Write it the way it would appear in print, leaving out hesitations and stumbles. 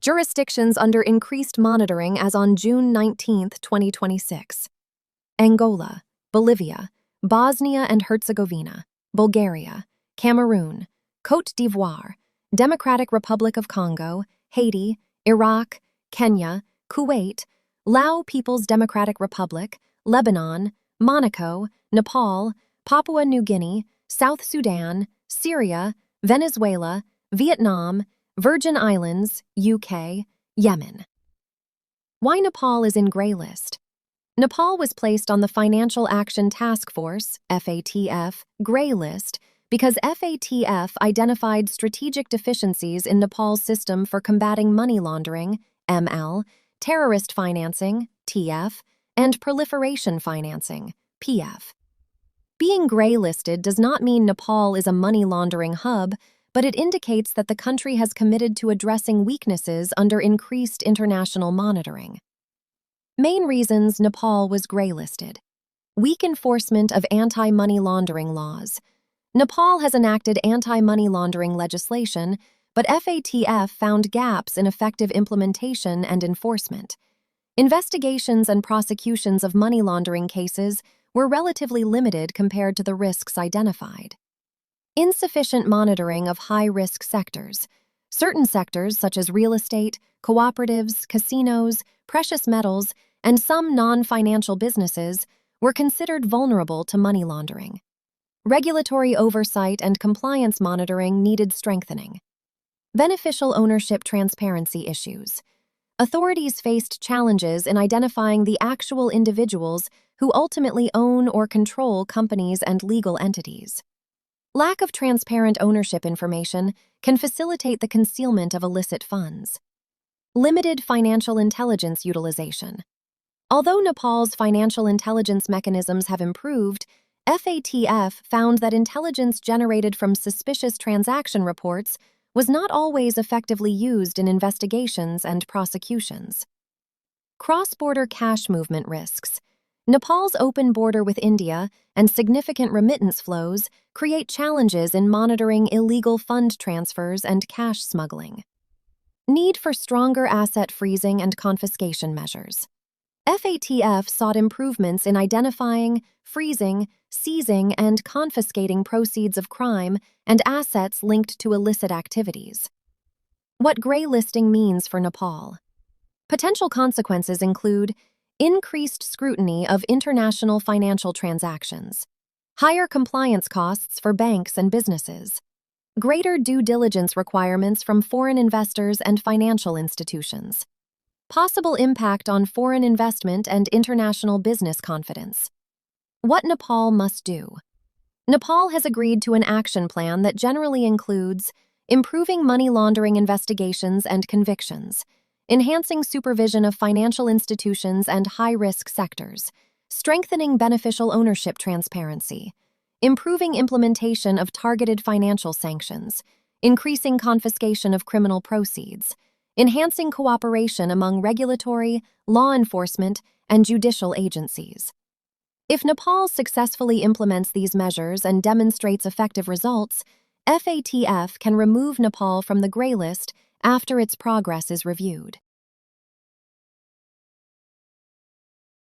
Jurisdictions under increased monitoring as on June 19, 2026. Angola, Bolivia, Bosnia and Herzegovina, Bulgaria, Cameroon, Côte d'Ivoire, Democratic Republic of Congo, Haiti, Iraq, Kenya, Kuwait, Lao People's Democratic Republic, Lebanon, Monaco, Nepal, Papua New Guinea, South Sudan, Syria, Venezuela, Vietnam, Virgin Islands, UK, Yemen. Why Nepal is in Gray List? Nepal was placed on the Financial Action Task Force, FATF, Gray List because FATF identified strategic deficiencies in Nepal's system for combating money laundering, ML, terrorist financing, TF, and proliferation financing, PF. Being gray-listed does not mean Nepal is a money laundering hub, but it indicates that the country has committed to addressing weaknesses under increased international monitoring. Main reasons Nepal was gray-listed. Weak enforcement of anti-money laundering laws. Nepal has enacted anti-money laundering legislation, but FATF found gaps in effective implementation and enforcement. Investigations and prosecutions of money laundering cases were relatively limited compared to the risks identified. Insufficient monitoring of high-risk sectors. Certain sectors, such as real estate, cooperatives, casinos, precious metals, and some non-financial businesses, were considered vulnerable to money laundering. Regulatory oversight and compliance monitoring needed strengthening. Beneficial ownership transparency issues. Authorities faced challenges in identifying the actual individuals who ultimately own or control companies and legal entities. Lack of transparent ownership information can facilitate the concealment of illicit funds. Limited financial intelligence utilization. Although Nepal's financial intelligence mechanisms have improved, FATF found that intelligence generated from suspicious transaction reports was not always effectively used in investigations and prosecutions. Cross-border cash movement risks. Nepal's open border with India and significant remittance flows create challenges in monitoring illegal fund transfers and cash smuggling. Need for stronger asset freezing and confiscation measures. FATF sought improvements in identifying, freezing, seizing, and confiscating proceeds of crime and assets linked to illicit activities. What gray listing means for Nepal. Potential consequences include increased scrutiny of international financial transactions, higher compliance costs for banks and businesses, greater due diligence requirements from foreign investors and financial institutions, possible impact on foreign investment and international business confidence. What Nepal must do. Nepal has agreed to an action plan that generally includes improving money laundering investigations and convictions, enhancing supervision of financial institutions and high-risk sectors, strengthening beneficial ownership transparency, improving implementation of targeted financial sanctions, increasing confiscation of criminal proceeds, enhancing cooperation among regulatory, law enforcement, and judicial agencies. If Nepal successfully implements these measures and demonstrates effective results, FATF can remove Nepal from the Gray List after its progress is reviewed.